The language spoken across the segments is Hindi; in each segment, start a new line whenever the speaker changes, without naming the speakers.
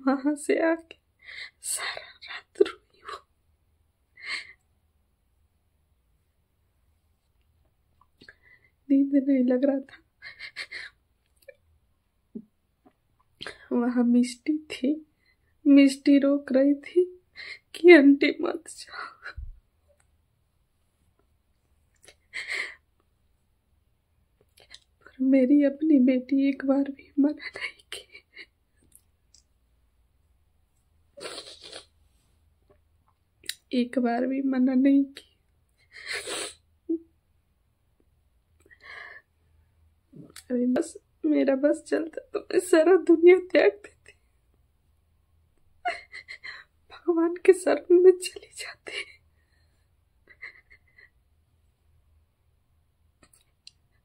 वहां से आके सारा रात रोई हूँ। नींद नहीं लग रहा था। वहां मिष्टी थी, मिष्टी रोक रही थी कि आंटी मत जाओ। पर मेरी अपनी बेटी एक बार भी मना नहीं की। एक बार भी मना नहीं की। अभी बस मेरा बस चलता तो मैं सारा दुनिया त्याग देती, भगवान के शरण में चली जाती।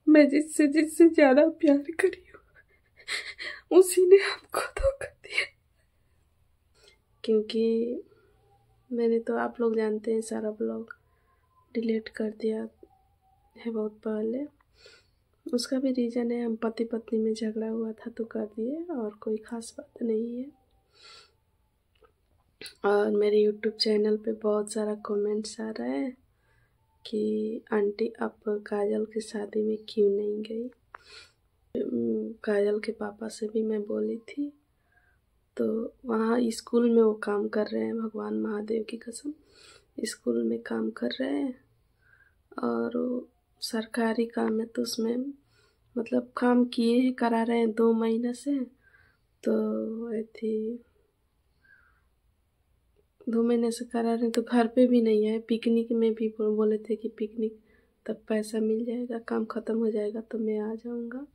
मैं जिससे जिससे ज्यादा प्यार करी हूँ उसी ने हमको धोखा दिया। क्योंकि मैंने तो, आप लोग जानते हैं, सारा ब्लॉग डिलीट कर दिया है बहुत पहले। उसका भी रीज़न है, हम पति पत्नी में झगड़ा हुआ था तो कर दिए, और कोई ख़ास बात नहीं है। और मेरे यूट्यूब चैनल पे बहुत सारा कमेंट्स आ रहा है कि आंटी आप काजल की शादी में क्यों नहीं गई। काजल के पापा से भी मैं बोली थी, तो वहाँ स्कूल में वो काम कर रहे हैं, भगवान महादेव की कसम स्कूल में काम कर रहे हैं, और वो सरकारी काम है तो उसमें मतलब काम किए हैं, करा रहे हैं 2 महीने से। तो थी 2 महीने से करा रहे हैं, तो घर पे भी नहीं है। पिकनिक में भी बोले थे कि पिकनिक तब पैसा मिल जाएगा, काम ख़त्म हो जाएगा तो मैं आ जाऊँगा,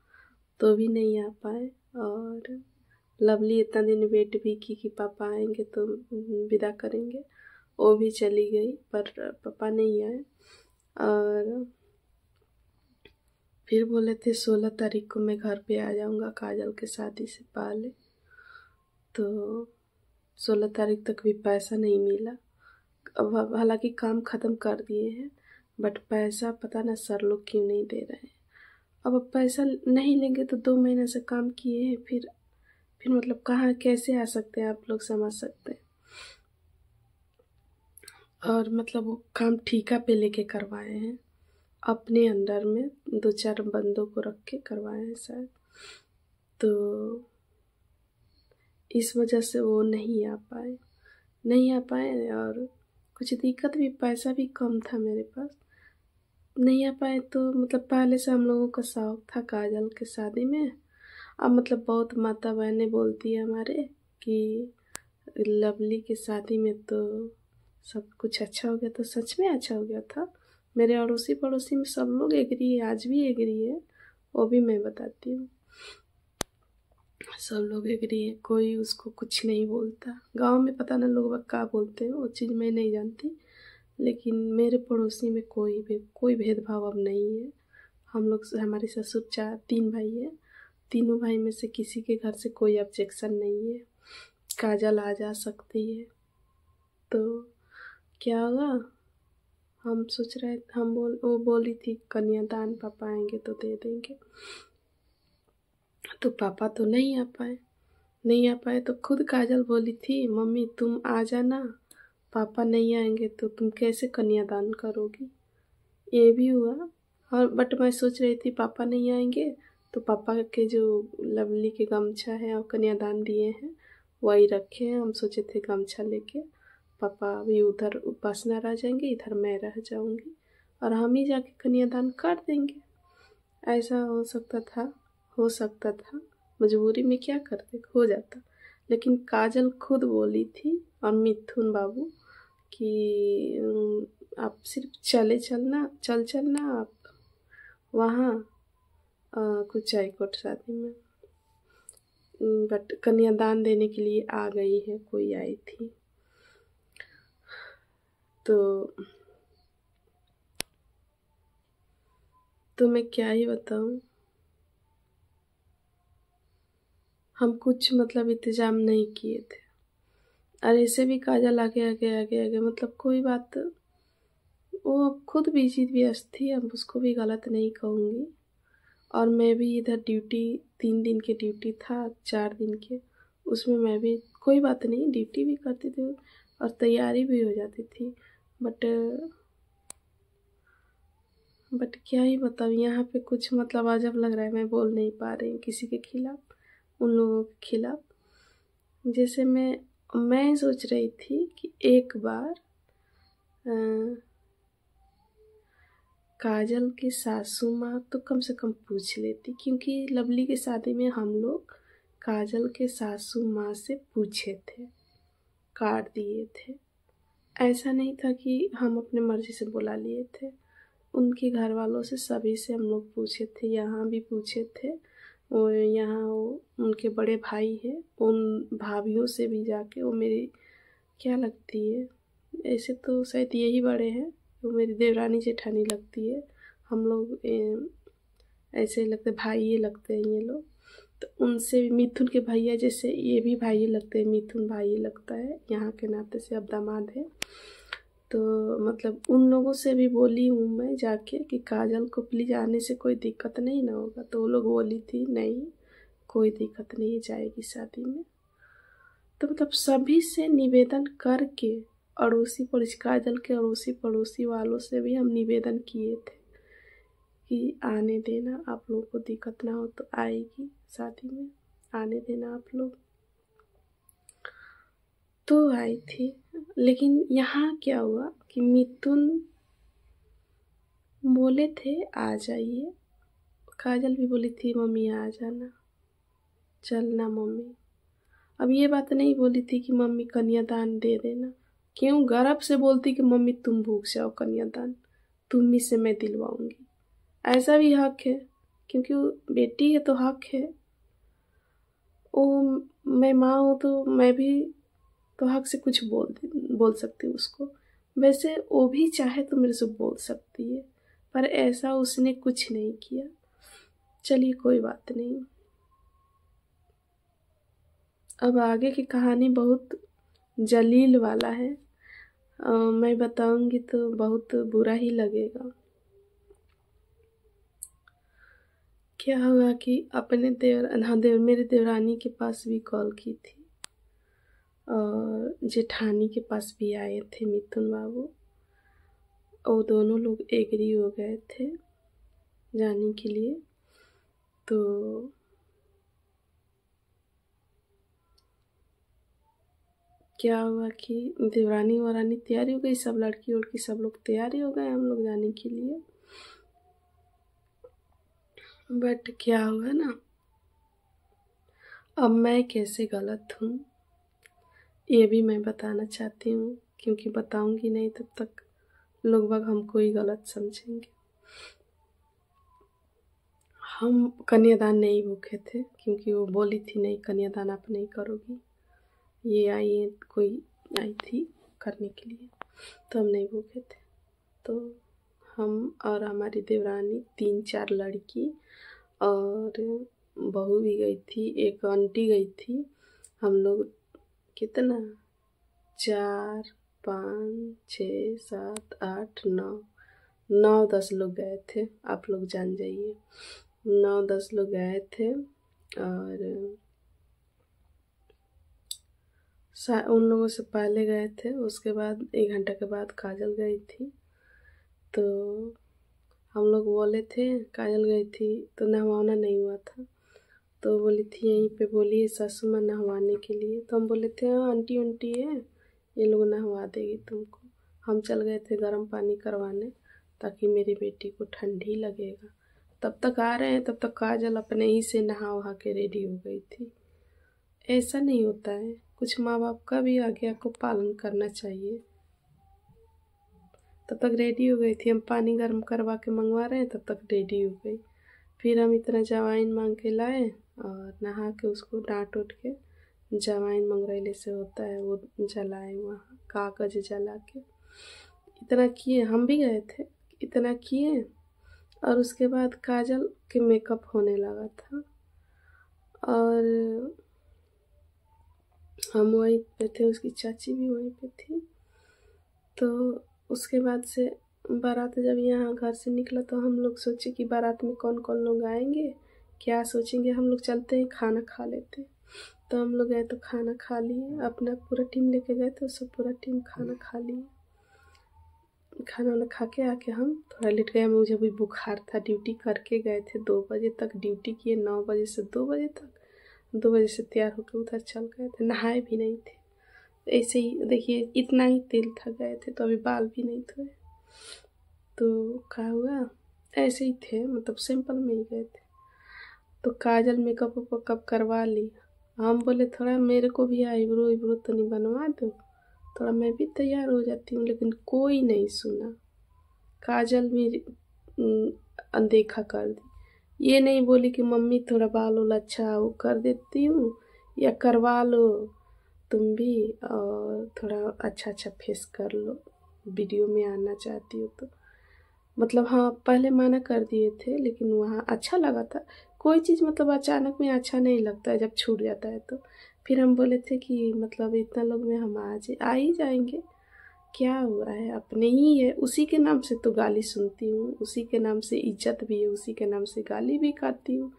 तो भी नहीं आ पाए। और लवली इतना दिन वेट भी की कि पापा आएंगे तो विदा करेंगे, वो भी चली गई, पर पापा नहीं आए। और फिर बोले थे 16 तारीख को मैं घर पे आ जाऊँगा काजल के शादी से पहले, तो 16 तारीख तक भी पैसा नहीं मिला। अब हालांकि काम ख़त्म कर दिए हैं, बट पैसा पता ना सर लोग क्यों नहीं दे रहे हैं। अब पैसा नहीं लेंगे तो 2 महीने से काम किए हैं, फिर मतलब कहाँ कैसे आ सकते हैं, आप लोग समझ सकते हैं। और मतलब वो काम ठेका पे लेके करवाए हैं, अपने अंडर में 2-4 बंदों को रख के करवाए हैं शायद, तो इस वजह से वो नहीं आ पाए। और कुछ दिक्कत भी, पैसा भी कम था मेरे पास, नहीं आ पाए। तो मतलब पहले से हम लोगों का शौक था काजल के शादी में। अब मतलब बहुत माता बहनें बोलती है हमारे कि लवली की शादी में तो सब कुछ अच्छा हो गया, तो सच में अच्छा हो गया था। मेरे अड़ोसी पड़ोसी में सब लोग एग्री है, आज भी एग्री है, वो भी मैं बताती हूँ। सब लोग एग्री है, कोई उसको कुछ नहीं बोलता। गांव में पता ना लोग क्या बोलते हैं, वो चीज़ मैं नहीं जानती, लेकिन मेरे पड़ोसी में कोई भेदभाव अब नहीं है। हम लोग, हमारे ससुर 3 भाई है, तीनों भाई में से किसी के घर से कोई ऑब्जेक्शन नहीं है, काजल आ जा सकती है। तो क्या होगा, हम सोच रहे, वो बोली थी कन्यादान पापा आएंगे तो दे देंगे, तो पापा तो नहीं आ पाए। तो खुद काजल बोली थी मम्मी तुम आ जाना, पापा नहीं आएंगे तो तुम कैसे कन्यादान करोगी। ये भी हुआ। और बट मैं सोच रही थी पापा नहीं आएंगे तो पापा के जो लवली के गमछा है और कन्यादान दिए हैं वही रखे हैं। हम सोचे थे गमछा लेके पापा भी उधर उपासना रह जाएंगे, इधर मैं रह जाऊंगी, और हम ही जाके कन्यादान कर देंगे। ऐसा हो सकता था, मजबूरी में क्या करते, हो जाता। लेकिन काजल खुद बोली थी और मिथुन बाबू कि आप सिर्फ चल चलना आप वहाँ कुछ हाईकोर्ट शादी में, बट कन्यादान देने के लिए आ गई है, कोई आई थी। तो मैं क्या ही बताऊँ, हम कुछ मतलब इंतजाम नहीं किए थे, और ऐसे भी काजल आगे मतलब कोई बात, वो अब खुद बिजी व्यस्त थी, अब उसको भी गलत नहीं कहूँगी। और मैं भी इधर ड्यूटी 3 दिन के ड्यूटी था, 4 दिन के उसमें मैं भी कोई बात नहीं, ड्यूटी भी करती थी और तैयारी भी हो जाती थी। बट क्या ही बताऊँ, यहाँ पे कुछ मतलब अजब लग रहा है। मैं बोल नहीं पा रही हूँ किसी के खिलाफ, उन लोगों के खिलाफ। जैसे मैं सोच रही थी कि एक बार काजल की सासू माँ तो कम से कम पूछ लेती, क्योंकि लवली की शादी में हम लोग काजल के सासू माँ से पूछे थे, कार्ड दिए थे। ऐसा नहीं था कि हम अपने मर्जी से बुला लिए थे, उनके घर वालों से सभी से हम लोग पूछे थे, यहाँ भी पूछे थे। और यहाँ वो उनके बड़े भाई हैं, उन भाभीयों से भी जाके, वो मेरी क्या लगती है, ऐसे तो शायद यही बड़े हैं, वो मेरी देवरानी जेठानी लगती है। हम लोग ऐसे लगते भाई ये लगते हैं ये लोग। तो उनसे भी, मिथुन के भैया जैसे ये भी भाई लगते हैं, मिथुन भाई लगता है यहाँ के नाते से, अब दामाद है। तो मतलब उन लोगों से भी बोली हूँ मैं जाके कि काजल को प्लीज़ आने से कोई दिक्कत नहीं ना होगा। तो वो लोग बोली थी नहीं कोई दिक्कत नहीं, जाएगी शादी में। तो मतलब सभी से निवेदन करके, अड़ोसी पड़ोसी, काजल के अड़ोसी पड़ोसी वालों से भी हम निवेदन किए थे कि आने देना, आप लोगों को दिक्कत ना हो तो आएगी शादी में, आने देना आप लोग। तो आई थी। लेकिन यहाँ क्या हुआ कि मिथुन बोले थे आ जाइए, काजल भी बोली थी मम्मी आ जाना, चलना मम्मी। अब ये बात नहीं बोली थी कि मम्मी कन्यादान दे देना, क्यों गर्व से बोलती कि मम्मी तुम भूख जाओ कन्यादान, तुम्ही से मैं दिलवाऊंगी। ऐसा भी हक है, क्योंकि वो बेटी है तो हक है। वो मैं माँ हूँ तो मैं भी तो हक से कुछ बोल सकती हूँ उसको। वैसे वो भी चाहे तो मेरे से बोल सकती है, पर ऐसा उसने कुछ नहीं किया। चलिए कोई बात नहीं। अब आगे की कहानी बहुत जलील वाला है, मैं बताऊंगी तो बहुत बुरा ही लगेगा। क्या हुआ कि अपने मेरे देवरानी के पास भी कॉल की थी और जेठानी के पास भी आए थे मिथुन बाबू। वो दोनों लोग एग्री हो गए थे जाने के लिए। तो क्या हुआ कि देवरानी वरानी तैयारी हो गई, सब लड़की उड़की सब लोग तैयारी हो गए हम लोग जाने के लिए। बट क्या हुआ ना, अब मैं कैसे गलत हूँ ये भी मैं बताना चाहती हूँ, क्योंकि बताऊंगी नहीं तब तक लोग बाग हमको ही गलत समझेंगे। हम कन्यादान नहीं भूखे थे, क्योंकि वो बोली थी नहीं कन्यादान आप नहीं करोगी। ये आई कोई आई थी करने के लिए, तो हम नहीं भूखे थे। तो हम और हमारी देवरानी 3-4 लड़की और बहू भी गई थी, एक आंटी गई थी। हम लोग कितना 4 5 6 7 8 9 10 लोग गए थे। आप लोग जान जाइए 9-10 लोग गए थे। और उन लोगों से पहले गए थे, उसके बाद 1 घंटा के बाद काजल गई थी। तो हम लोग बोले थे, काजल गई थी तो नहवाना नहीं हुआ था, तो बोली थी यहीं पे बोलिए सासू माँ नहवाने के लिए। तो हम बोले थे हाँ आंटी उंटी है, ये लोग नहवा देगी तुमको। हम चल गए थे गर्म पानी करवाने, ताकि मेरी बेटी को ठंडी लगेगा। तब तक आ रहे हैं, तब तक काजल अपने ही से नहा वहा के रेडी हो गई थी। ऐसा नहीं होता है, कुछ माँ बाप का भी आज्ञा को पालन करना चाहिए। तब तक रेडी हो गई थी, हम पानी गर्म करवा के मंगवा रहे हैं, तब तक रेडी हो गई। फिर हम इतना जवाइन मांग के लाए और नहा के उसको डांट उठ के जवाइन मंगरैले से होता है वो जलाए, वहाँ कागज जला के इतना किए। हम भी गए थे, इतना किए। और उसके बाद काजल के मेकअप होने लगा था और हम वहीं पे थे, उसकी चाची भी वहीं पे थी। तो उसके बाद से बारात जब यहाँ घर से निकला तो हम लोग सोचे कि बारात में कौन कौन लोग आएंगे, क्या सोचेंगे, हम लोग चलते हैं खाना खा लेते। तो हम लोग गए तो खाना खा लिए, अपना पूरा टीम लेके गए थे, सब पूरा टीम खाना खा लिए। खाना वाना खा के आके हम थोड़ा लेट गए, मुझे भी बुखार था, ड्यूटी करके गए थे, 2 बजे तक ड्यूटी किए, 9 बजे से 2 बजे तक, 2 बजे से तैयार होकर उधर चल गए थे, नहाए भी नहीं थे, ऐसे ही देखिए इतना ही तेल था, गए थे तो अभी बाल भी नहीं धोए। तो क्या हुआ, ऐसे ही थे, मतलब सिंपल में ही गए थे। तो काजल मेकअप वेकअप करवा ली, हम बोले थोड़ा मेरे को भी आईब्रो ईब्रो तो नहीं बनवा दो, थोड़ा मैं भी तैयार हो जाती हूँ, लेकिन कोई नहीं सुना। काजल भी अनदेखा कर दी, ये नहीं बोली कि मम्मी थोड़ा बाल वाल अच्छा वो कर देती हूँ, या करवा लो तुम भी, और थोड़ा अच्छा अच्छा फेस कर लो, वीडियो में आना चाहती हो तो। मतलब हाँ पहले मना कर दिए थे, लेकिन वहाँ अच्छा लगा था। कोई चीज़ मतलब अचानक में अच्छा नहीं लगता है, जब छूट जाता है तो। फिर हम बोले थे कि मतलब इतना लोग में हम आ ही जाएंगे, क्या हुआ है, अपने ही है, उसी के नाम से तो गाली सुनती हूँ, उसी के नाम से इज्जत भी है, उसी के नाम से गाली भी खाती हूँ,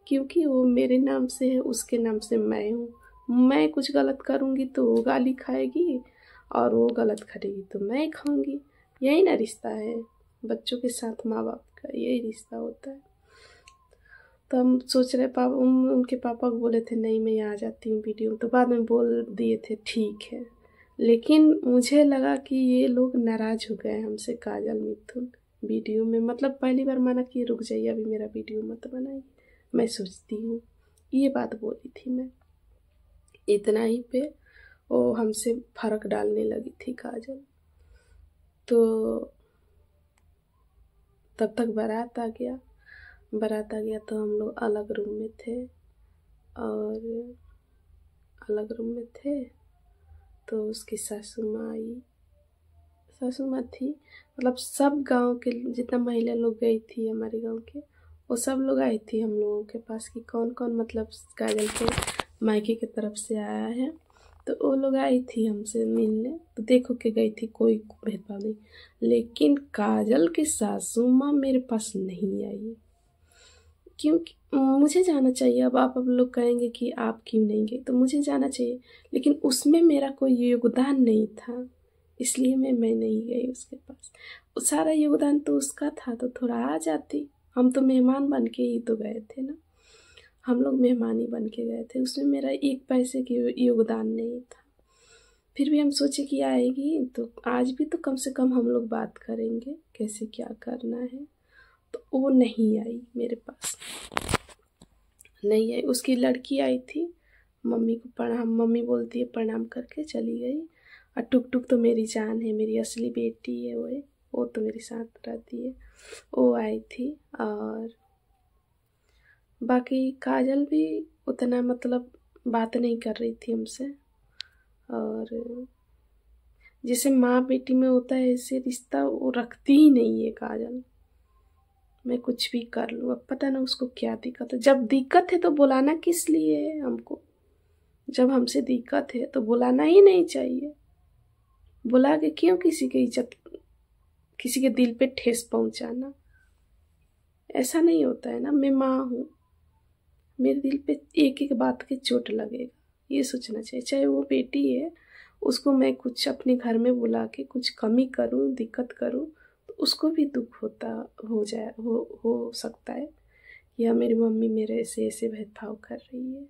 क्योंकि वो मेरे नाम से है, उसके नाम से मैं हूँ। मैं कुछ गलत करूँगी तो वो गाली खाएगी, और वो गलत करेगी तो मैं खाऊंगी। यही ना रिश्ता है बच्चों के साथ, माँ बाप का यही रिश्ता होता है। तो हम सोच रहे उनके पापा को बोले थे नहीं मैं आ जाती हूँ वीडियो में, तो बाद में बोल दिए थे ठीक है। लेकिन मुझे लगा कि ये लोग नाराज हो गए हमसे, काजल मिथुन वीडियो में, मतलब पहली बार माना कि रुक जाइए अभी मेरा वीडियो मत बनाइए, मैं सोचती हूँ, ये बात बोली थी मैं। इतना ही पे वो हमसे फर्क डालने लगी थी काजल। तो तब तक बारात आ गया, बारात आ गया तो हम लोग अलग रूम में थे, और अलग रूम में थे तो उसकी सासू माँ आई, सासू माँ थी, मतलब सब गांव के जितना महिला लोग गई थी हमारे गांव के, वो सब लोग आई थी हम लोगों के पास कि कौन कौन मतलब काजल के मायके की तरफ से आया है। तो वो लोग आई थी हमसे मिलने, तो देखो के गई थी, कोई भेदभाव नहीं। लेकिन काजल की सासू माँ मेरे पास नहीं आई, क्योंकि मुझे जाना चाहिए। अब आप लोग कहेंगे कि आप क्यों नहीं गए, तो मुझे जाना चाहिए, लेकिन उसमें मेरा कोई योगदान नहीं था, इसलिए मैं नहीं गई उसके पास। सारा योगदान तो उसका था, तो थोड़ा आ जाती। हम तो मेहमान बन के ही तो गए थे ना, हम लोग मेहमान ही बन के गए थे, उसमें मेरा एक पैसे की योगदान नहीं था। फिर भी हम सोचे कि आएगी तो आज भी तो कम से कम हम लोग बात करेंगे कैसे क्या करना है। तो वो नहीं आई मेरे पास, नहीं आई। उसकी लड़की आई थी, मम्मी को प्रणाम, मम्मी बोलती है प्रणाम करके चली गई। और टुक टुक तो मेरी जान है, मेरी असली बेटी है वो तो मेरे साथ रहती है, वो आई थी। और बाकी काजल भी उतना मतलब बात नहीं कर रही थी हमसे, और जैसे माँ बेटी में होता है ऐसे रिश्ता वो रखती ही नहीं है काजल। मैं कुछ भी कर लूँ, अब पता ना उसको क्या दिक्कत है। जब दिक्कत है तो बुलाना किस लिए है हमको, जब हमसे दिक्कत है तो बुलाना ही नहीं चाहिए। बुला के क्यों किसी की इज्जत, किसी के दिल पे ठेस पहुंचाना, ऐसा नहीं होता है ना। मैं माँ हूँ, मेरे दिल पे एक एक बात के चोट लगेगा, ये सोचना चाहिए। चाहे वो बेटी है, उसको मैं कुछ अपने घर में बुला के कुछ कमी करूँ, दिक्कत करूँ, तो उसको भी दुख होता हो सकता है, या मेरी मम्मी मेरे ऐसे ऐसे भेदभाव कर रही है।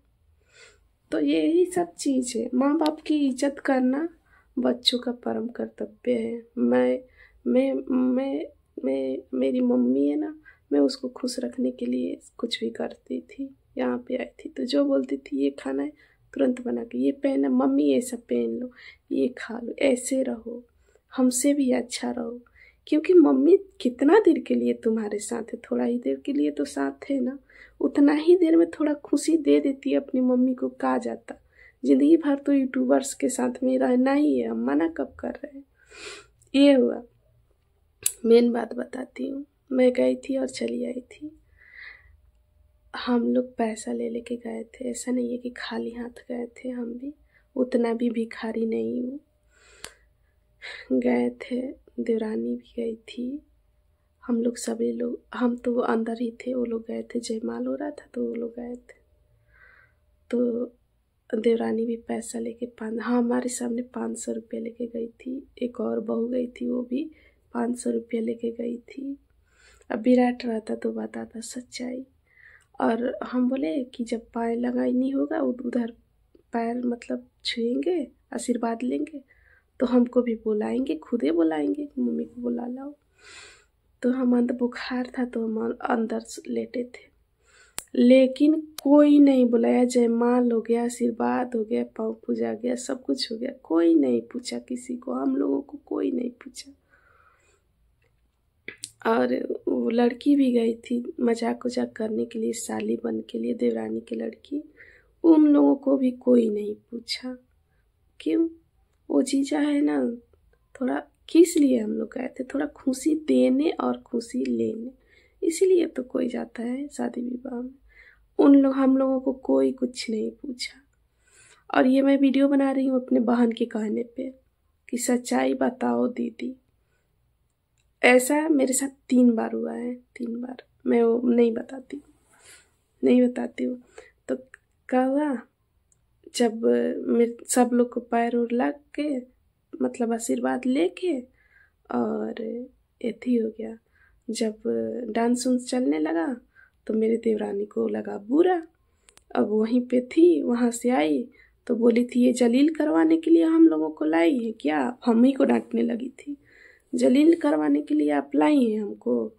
तो यही सब चीज़ है, माँ बाप की इज्जत करना बच्चों का परम कर्तव्य है। मैं मेरी मम्मी है ना, मैं उसको खुश रखने के लिए कुछ भी करती थी। यहाँ पे आई थी तो जो बोलती थी ये खाना है तुरंत बना के, ये पहना मम्मी ये सब पहन लो, ये खा लो, ऐसे रहो, हमसे भी अच्छा रहो। क्योंकि मम्मी कितना देर के लिए तुम्हारे साथ है, थोड़ा ही देर के लिए तो साथ है ना, उतना ही देर में थोड़ा खुशी दे देती है अपनी मम्मी को, कहा जाता। जिंदगी भर तो यूट्यूबर्स के साथ में रहना ही है, हम मना कब कर रहे हैं। ये हुआ, मेन बात बताती हूँ। मैं गई थी और चली आई थी, हम लोग पैसा ले लेके गए थे, ऐसा नहीं है कि खाली हाथ गए थे, हम भी उतना भी भिखारी नहीं हूँ। गए थे, देवरानी भी गई थी, हम लोग सभी लोग, हम तो अंदर ही थे, वो लोग गए थे, जयमाल हो रहा था तो वो लोग गए थे। तो देवरानी भी पैसा लेके हाँ हमारे सामने 500 रुपया लेके गई थी। एक और बहू गई थी, वो भी 500 रुपया लेके गई थी। अब विराट रहता तो बताता सच्चाई। और हम बोले कि जब पाए लगाई नहीं होगा उधर पैर मतलब छुएंगे, आशीर्वाद लेंगे, तो हमको भी बुलाएंगे, खुदे बुलाएंगे, मम्मी को बुला लाओ। तो हम अंदर बुखार था तो हम अंदर लेटे थे, लेकिन कोई नहीं बुलाया। जयमाल हो गया, आशीर्वाद हो गया, पाँव पूजा गया, सब कुछ हो गया, कोई नहीं पूछा किसी को, हम लोगों को कोई नहीं पूछा। और वो लड़की भी गई थी मजाक उजाक करने के लिए, साली बन के लिए, देवरानी की लड़की, उन लोगों को भी कोई नहीं पूछा। क्यों? वो जीजा है ना, थोड़ा किस लिए हम लोग गए थे, थोड़ा खुशी देने और खुशी लेने, इसीलिए तो कोई जाता है शादी विवाह में। हम लोगों को कोई कुछ नहीं पूछा। और ये मैं वीडियो बना रही हूँ अपने बहन के कहने पे कि सच्चाई बताओ दीदी। ऐसा मेरे साथ 3 बार हुआ है, 3 बार। मैं वो नहीं बताती हूँ। तो क्या हुआ, जब सब लोग को पैर और लग के मतलब आशीर्वाद लेके और एथी हो गया, जब डांस उन्स चलने लगा तो मेरे देवरानी को लगा बुरा। अब वहीं पे थी, वहाँ से आई तो बोली थी ये जलील करवाने के लिए हम लोगों को लाई है क्या? हम ही को डांटने लगी थी, जलील करवाने के लिए आप लाई हैं हमको,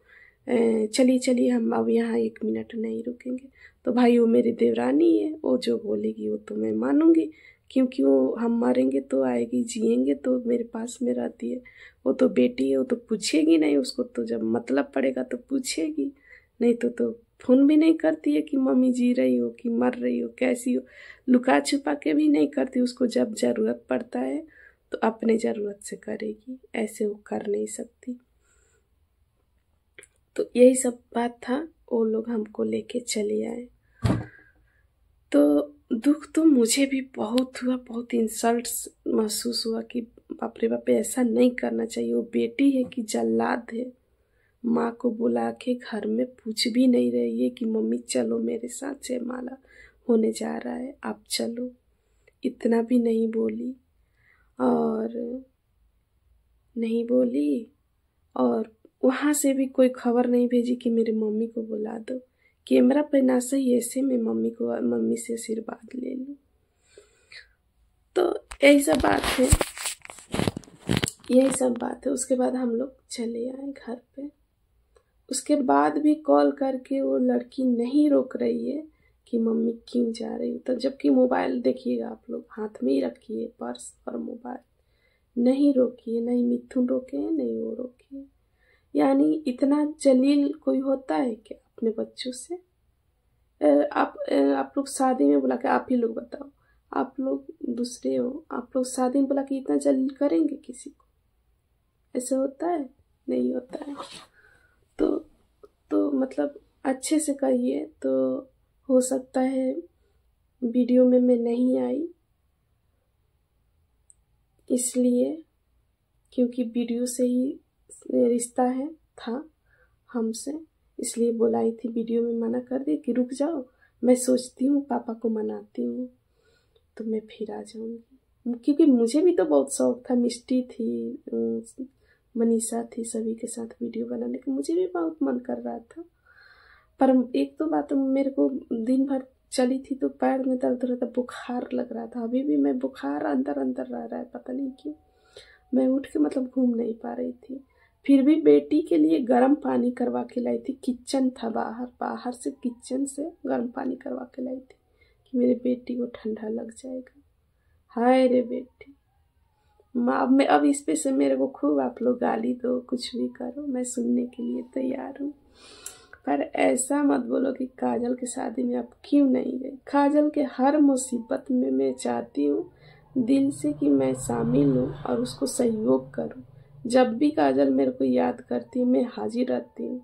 चलिए हम अब यहाँ 1 मिनट नहीं रुकेंगे। तो भाई वो मेरी देवरानी है, वो जो बोलेगी वो तो मैं मानूंगी, क्योंकि वो हम मरेंगे तो आएगी, जिएंगे तो मेरे पास में रहती है। वो तो बेटी है, वो तो पूछेगी नहीं, उसको तो जब मतलब पड़ेगा तो पूछेगी, नहीं तो फोन भी नहीं करती है कि मम्मी जी रही हो कि मर रही हो, कैसी हो, लुका छुपा के भी नहीं करती। उसको जब ज़रूरत पड़ता है तो अपने ज़रूरत से करेगी, ऐसे वो कर नहीं सकती। तो यही सब बात था, वो लोग हमको लेके चले आए। तो दुख तो मुझे भी बहुत हुआ, बहुत इंसल्ट्स महसूस हुआ कि बाप रे बाप, ऐसा नहीं करना चाहिए। वो बेटी है कि जल्लाद है? माँ को बुला के घर में पूछ भी नहीं रही है कि मम्मी चलो मेरे साथ जयमाला होने जा रहा है, आप चलो, इतना भी नहीं बोली। और वहाँ से भी कोई खबर नहीं भेजी कि मेरी मम्मी को बुला दो। कैमरा पे ना सही, ऐसे में मम्मी से आशीर्वाद ले लूँ। तो यही सब बात है। उसके बाद हम लोग चले आए घर पे। उसके बाद भी कॉल करके वो लड़की नहीं रोक रही है कि मम्मी क्यों जा रही हो। तो जबकि मोबाइल देखिएगा आप लोग, हाथ में ही रखिए पर्स और मोबाइल, नहीं रोकिए, नहीं मिथुन रोके, नहीं वो रोकिए। यानी इतना जलील कोई होता है क्या अपने बच्चों से? आप लोग शादी में बुला के, आप ही लोग बताओ, आप लोग दूसरे हो, आप लोग शादी में बुला के इतना जलील करेंगे किसी को? ऐसे होता है? नहीं होता है। तो मतलब अच्छे से करिए। तो हो सकता है वीडियो में मैं नहीं आई, इसलिए, क्योंकि वीडियो से ही रिश्ता था हमसे, इसलिए बुलाई थी। वीडियो में मना कर दी कि रुक जाओ, मैं सोचती हूँ, पापा को मनाती हूँ तो मैं फिर आ जाऊँगी। क्योंकि मुझे भी तो बहुत शौक था, मिष्टी थी, मनीषा थी, सभी के साथ वीडियो बनाने का मुझे भी बहुत मन कर रहा था। पर एक तो बात, मेरे को दिन भर चली थी तो पैर में दर्द हो रहा था, बुखार लग रहा था। अभी भी मैं बुखार अंदर रह रहा है, पता नहीं क्यों। मैं उठ के मतलब घूम नहीं पा रही थी। फिर भी बेटी के लिए गर्म पानी करवा के लाई थी। किचन था बाहर से किचन से गर्म पानी करवा के लाई थी कि मेरी बेटी को ठंडा लग जाएगा। हाय रे बेटी, अब इस पे से मेरे को खूब आप लोग गाली दो, कुछ भी करो, मैं सुनने के लिए तैयार हूँ। पर ऐसा मत बोलो कि काजल की शादी में आप क्यों नहीं गई। काजल के हर मुसीबत में मैं चाहती हूँ दिल से कि मैं शामिल हूँ और उसको सहयोग करूँ। जब भी काजल मेरे को याद करती है मैं हाजिर रहती हूँ।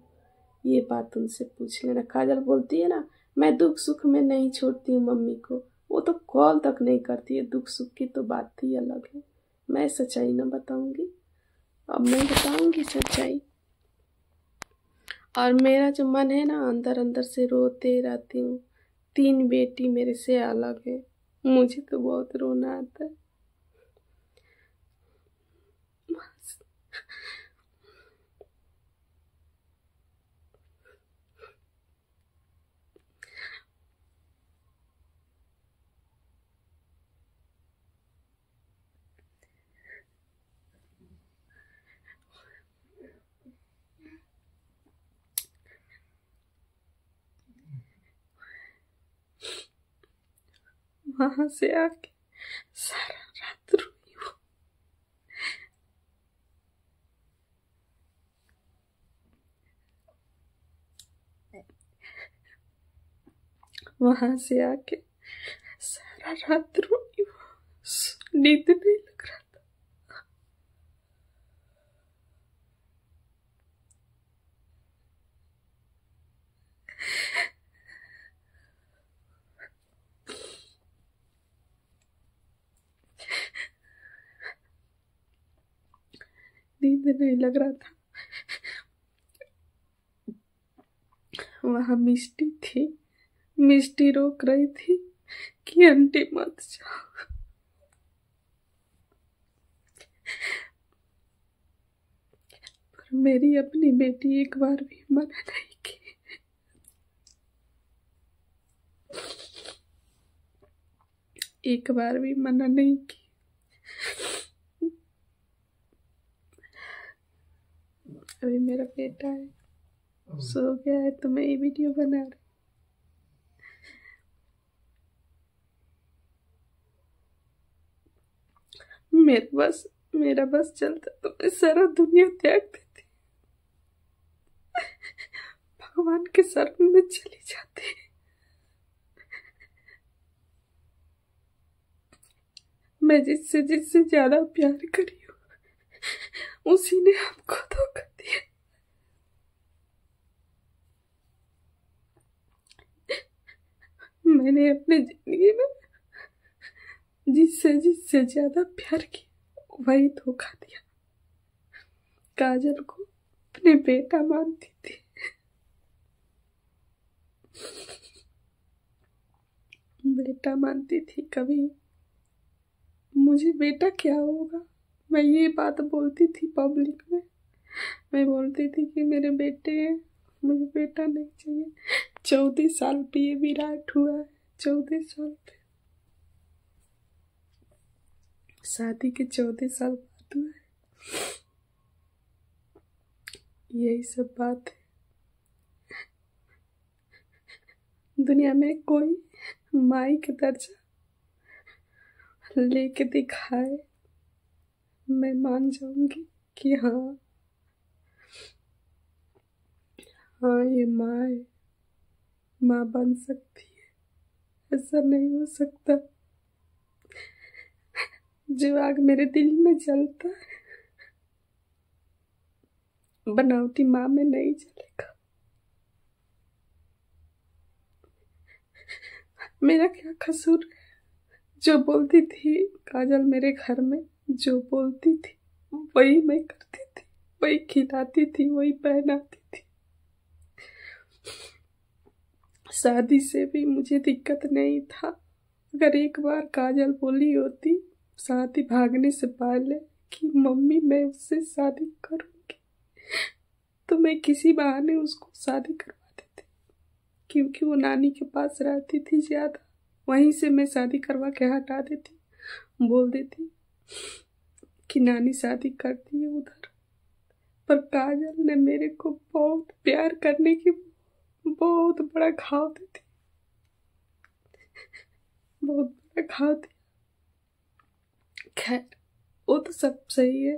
ये बात उनसे पूछ लेना। काजल बोलती है ना, मैं दुख सुख में नहीं छोड़ती हूँ मम्मी को, वो तो कॉल तक नहीं करती है। दुख सुख की तो बात ही अलग है। मैं सच्चाई ना बताऊंगी, अब मैं बताऊंगी सच्चाई। और मेरा जो मन है ना, अंदर अंदर से रोते रहती हूँ। 3 बेटी मेरे से अलग है, मुझे तो बहुत रोना आता है। वहां से आके सारा रात रोई हूँ। वहां से आके सारा रात रोई हूँ। नींद नहीं लग रहा था। नींद नहीं लग रहा था। वहां मिष्टी थी। मिष्टी रोक रही थी कि आंटी मत जाओ। पर मेरी अपनी बेटी एक बार भी मना नहीं की। एक बार भी मना नहीं की। अभी मेरा बेटा है, सो गया है, तो मैं ये वीडियो बना रही। मेरा बस चलता तो मैं सारा दुनिया त्याग देती। भगवान के शरण में चली जाती। मैं जिससे ज्यादा प्यार करी हूँ, उसी ने हमको धोखा दिया। मैंने अपने जिंदगी में जिससे ज्यादा प्यार किया, वही धोखा दिया। काजल को अपने बेटा मानती थी। बेटा मानती थी। कभी मुझे बेटा क्या होगा, मैं ये बात बोलती थी पब्लिक में। मैं बोलती थी कि मेरे बेटे हैं, मुझे बेटा नहीं चाहिए। 14 साल पे ये विराट हुआ है। 14 साल पे, शादी के 14 साल बाद हुआ है। यही सब बात है। दुनिया में कोई माई का दर्जा लेके दिखाए, मैं मान जाऊंगी कि हाँ ये माँ है, माँ बन सकती है। ऐसा नहीं हो सकता। जो आग मेरे दिल में जलता है, बनावटी माँ में नहीं जलेगा। मेरा क्या कसूर है? जो बोलती थी काजल मेरे घर में, जो बोलती थी वही मैं करती थी, वही खिलाती थी, वही पहनाती थी। शादी से भी मुझे दिक्कत नहीं था। अगर एक बार काजल बोली होती शादी भागने से पहले कि मम्मी मैं उससे शादी करूंगी, तो मैं किसी बहाने उसको शादी करवा देती। क्योंकि वो नानी के पास रहती थी ज्यादा, वहीं से मैं शादी करवा के हटा देती। बोल देती कि नानी शादी करती है उधर। पर काजल ने मेरे को बहुत प्यार करने की बहुत बड़ा घाव दी थी। बहुत बड़ा घाव दिया। खैर, वो तो सब सही है,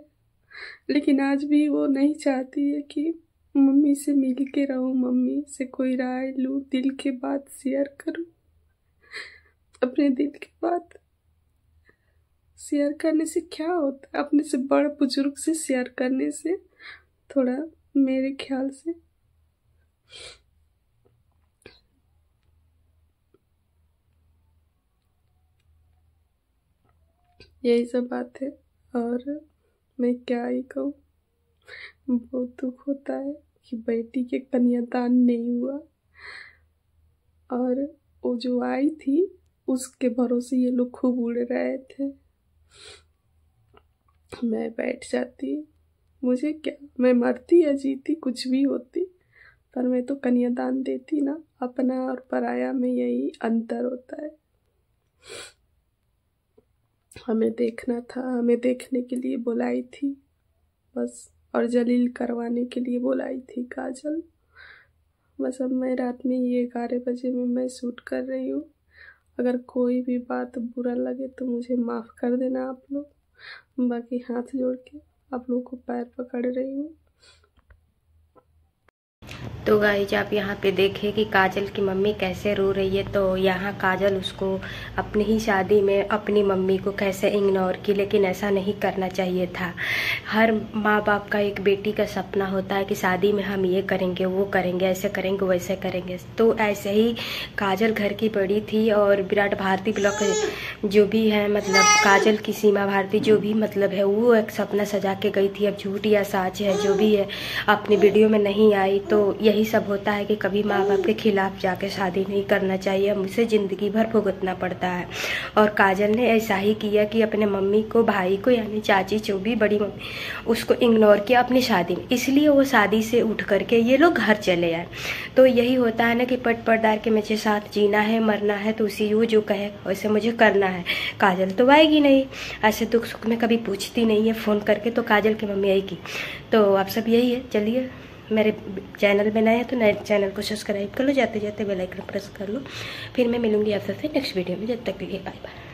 लेकिन आज भी वो नहीं चाहती है कि मम्मी से मिल के रहूं, मम्मी से कोई राय लूं, दिल की बात शेयर करूं। अपने दिल की बात शेयर करने से क्या होता है? अपने से बड़ बुजुर्ग से शेयर करने से थोड़ा, मेरे ख्याल से यही सब बात है। और मैं क्या ही कहूँ, बहुत दुख होता है कि बेटी के कन्यादान नहीं हुआ। और वो जो आई थी उसके भरोसे ये लोग खूब उड़ रहे थे। मैं बैठ जाती, मुझे क्या, मैं मरती या जीती कुछ भी होती, पर मैं तो कन्यादान देती ना। अपना और पराया में यही अंतर होता है। हमें देखना था, हमें देखने के लिए बुलाई थी बस, और जलील करवाने के लिए बुलाई थी काजल। बस अब मैं रात में ये 11 बजे में मैं शूट कर रही हूँ। अगर कोई भी बात बुरा लगे तो मुझे माफ़ कर देना आप लोग। बाकी हाथ जोड़ के आप लोगों को पैर पकड़ रही हूँ।
तो गाइज आप यहाँ पे देखें कि काजल की मम्मी कैसे रो रही है। तो यहाँ काजल उसको अपनी ही शादी में अपनी मम्मी को कैसे इग्नोर की, लेकिन ऐसा नहीं करना चाहिए था। हर माँ बाप का एक बेटी का सपना होता है कि शादी में हम ये करेंगे, वो करेंगे, ऐसे करेंगे, वैसे करेंगे। तो ऐसे ही काजल घर की बड़ी थी और विराट भारती ब्लॉक जो भी है, मतलब काजल की सीमा भारती जो भी मतलब है, वो एक सपना सजा के गई थी। अब झूठ या सच है जो भी है, अपनी वीडियो में नहीं आई। तो यही सब होता है कि कभी माँ बाप के खिलाफ जाके शादी नहीं करना चाहिए, मुझसे ज़िंदगी भर भुगतना पड़ता है। और काजल ने ऐसा ही किया कि अपने मम्मी को, भाई को, यानी चाची जो भी बड़ी मम्मी, उसको इग्नोर किया अपनी शादी में। इसलिए वो शादी से उठ करके ये लोग घर चले आए। तो यही होता है ना कि पट पटदार के मुझे साथ जीना है, मरना है, तो उसी वो जो कहे वैसे मुझे करना है। काजल तो आएगी नहीं, ऐसे दुख सुख में कभी पूछती नहीं है फ़ोन करके, तो काजल की मम्मी आएगी। तो आप सब यही है, चलिए मेरे चैनल में नए हैं तो नए चैनल को सब्सक्राइब कर लो, जाते जाते बेल आइकन प्रेस कर लो। फिर मैं मिलूंगी आप सबसे नेक्स्ट वीडियो में, जब तक के लिए बाय बाय।